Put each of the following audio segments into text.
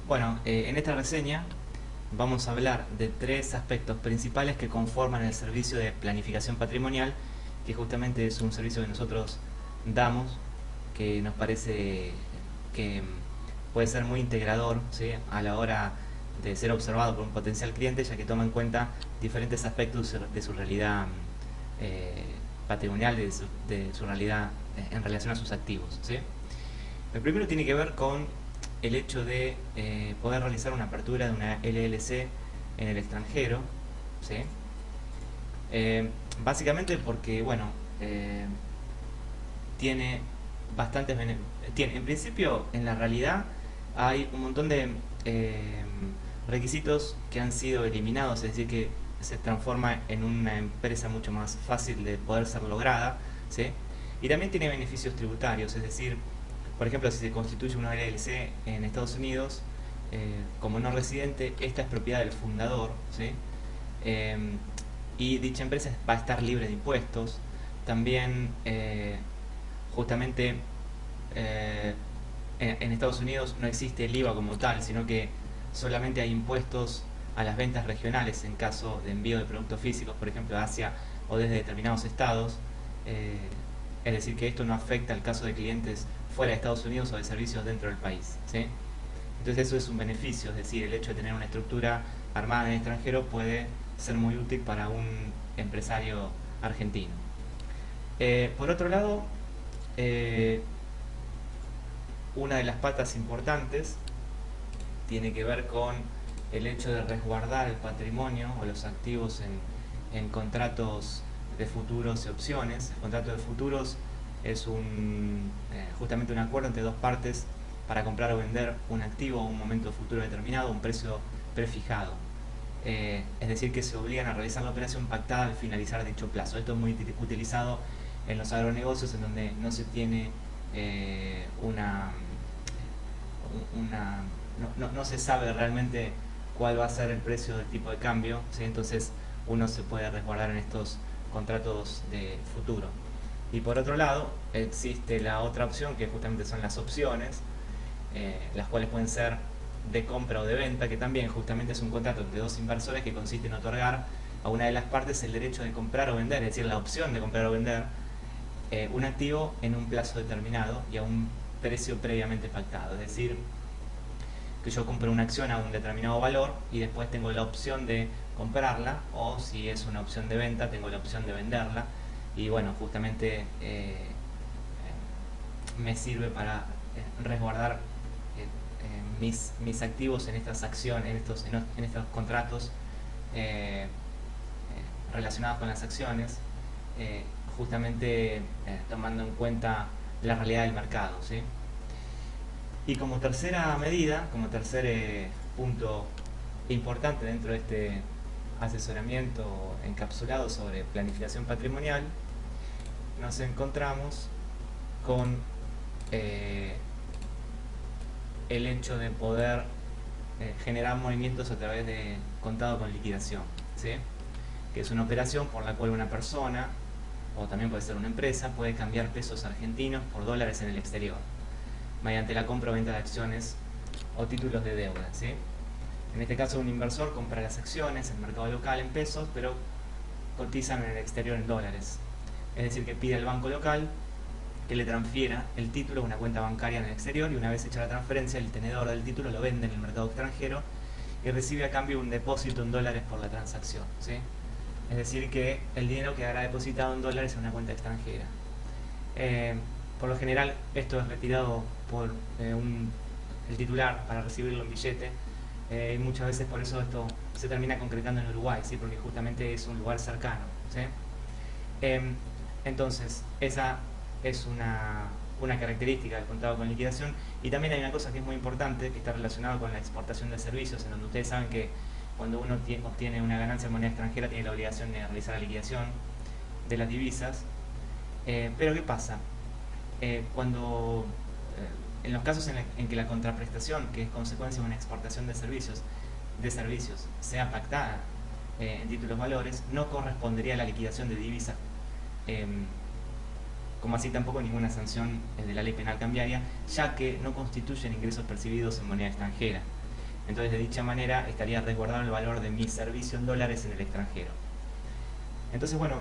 Bueno, en esta reseña vamos a hablar de tres aspectos principales que conforman el servicio de planificación patrimonial, que justamente es un servicio que nosotros damos, que nos parece que puede ser muy integrador, ¿sí?, a la hora de ser observado por un potencial cliente, ya que toma en cuenta diferentes aspectos de su realidad patrimonial, de su realidad en relación a sus activos, ¿sí? El primero tiene que ver con el hecho de poder realizar una apertura de una LLC en el extranjero, ¿sí? Básicamente porque, bueno, tiene bastantes beneficios. En principio, en la realidad, hay un montón de requisitos que han sido eliminados, es decir, que se transforma en una empresa mucho más fácil de poder ser lograda, ¿sí? Y también tiene beneficios tributarios, es decir, por ejemplo, si se constituye una LLC en Estados Unidos, como no residente, esta es propiedad del fundador, ¿sí? Y dicha empresa va a estar libre de impuestos. También, justamente, en Estados Unidos no existe el IVA como tal, sino que solamente hay impuestos a las ventas regionales en caso de envío de productos físicos, por ejemplo, hacia o desde determinados estados. Es decir, que esto no afecta al caso de clientes fuera de Estados Unidos o de servicios dentro del país, ¿sí? Entonces eso es un beneficio, es decir, el hecho de tener una estructura armada en el extranjero puede ser muy útil para un empresario argentino. Por otro lado, una de las patas importantes tiene que ver con el hecho de resguardar el patrimonio o los activos en contratos de futuros y opciones. El contrato de futuros es justamente un acuerdo entre dos partes para comprar o vender un activo a un momento futuro determinado, un precio prefijado. Es decir, que se obligan a realizar la operación pactada al finalizar dicho plazo. Esto es muy utilizado en los agronegocios, en donde no se tiene no se sabe realmente cuál va a ser el precio del tipo de cambio, ¿sí? Entonces uno se puede resguardar en estos contratos de futuro. Y por otro lado, existe la otra opción, que justamente son las opciones, las cuales pueden ser de compra o de venta, que también justamente es un contrato entre dos inversores que consiste en otorgar a una de las partes el derecho de comprar o vender, es decir, la opción de comprar o vender un activo en un plazo determinado y a un precio previamente pactado. Es decir, que yo compro una acción a un determinado valor y después tengo la opción de comprarla, o si es una opción de venta, tengo la opción de venderla. Y bueno, justamente me sirve para resguardar mis activos en estas acciones, en estos contratos relacionados con las acciones, justamente tomando en cuenta la realidad del mercado, ¿sí? Y como tercera medida, como tercer punto importante dentro de este asesoramiento encapsulado sobre planificación patrimonial, nos encontramos con el hecho de poder generar movimientos a través de contado con liquidación, ¿sí? Que es una operación por la cual una persona, o también puede ser una empresa, puede cambiar pesos argentinos por dólares en el exterior, mediante la compra o venta de acciones o títulos de deuda, ¿sí? En este caso, un inversor compra las acciones en el mercado local en pesos, pero cotizan en el exterior en dólares. Es decir, que pide al banco local que le transfiera el título a una cuenta bancaria en el exterior, y una vez hecha la transferencia, el tenedor del título lo vende en el mercado extranjero y recibe a cambio un depósito en dólares por la transacción, ¿sí? Es decir, que el dinero quedará depositado en dólares en una cuenta extranjera. Por lo general, esto es retirado por el titular para recibirlo en billete. Muchas veces por eso esto se termina concretando en Uruguay, ¿sí? Porque justamente es un lugar cercano, ¿sí? Entonces, esa es una característica del contado con liquidación. Y también hay una cosa que es muy importante, que está relacionada con la exportación de servicios, en donde ustedes saben que cuando uno obtiene una ganancia en moneda extranjera tiene la obligación de realizar la liquidación de las divisas. Pero ¿qué pasa? En los casos en que la contraprestación, que es consecuencia de una exportación de servicios, de servicios sea pactada en títulos valores, no correspondería a la liquidación de divisas, como así tampoco ninguna sanción de la ley penal cambiaria, ya que no constituyen ingresos percibidos en moneda extranjera. Entonces, de dicha manera, estaría resguardado el valor de mi servicio en dólares en el extranjero. Entonces, bueno,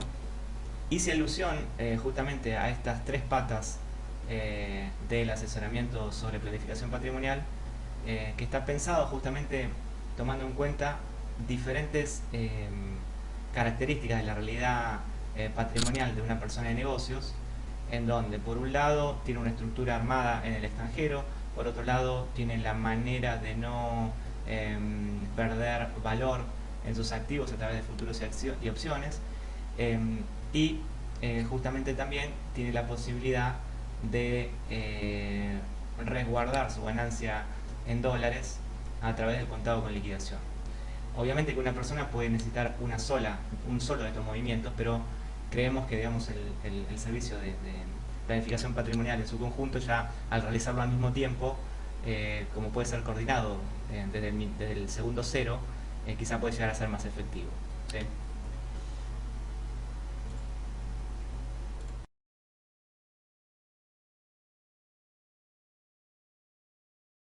hice alusión justamente a estas tres patas del asesoramiento sobre planificación patrimonial, que está pensado justamente tomando en cuenta diferentes características de la realidad patrimonial de una persona de negocios, en donde por un lado tiene una estructura armada en el extranjero, por otro lado tiene la manera de no perder valor en sus activos a través de futuros y opciones, y justamente también tiene la posibilidad de resguardar su ganancia en dólares a través del contado con liquidación. Obviamente que una persona puede necesitar un solo de estos movimientos, pero creemos que, digamos, el servicio de planificación patrimonial en su conjunto, ya al realizarlo al mismo tiempo, como puede ser coordinado desde el segundo cero, quizá puede llegar a ser más efectivo, ¿sí?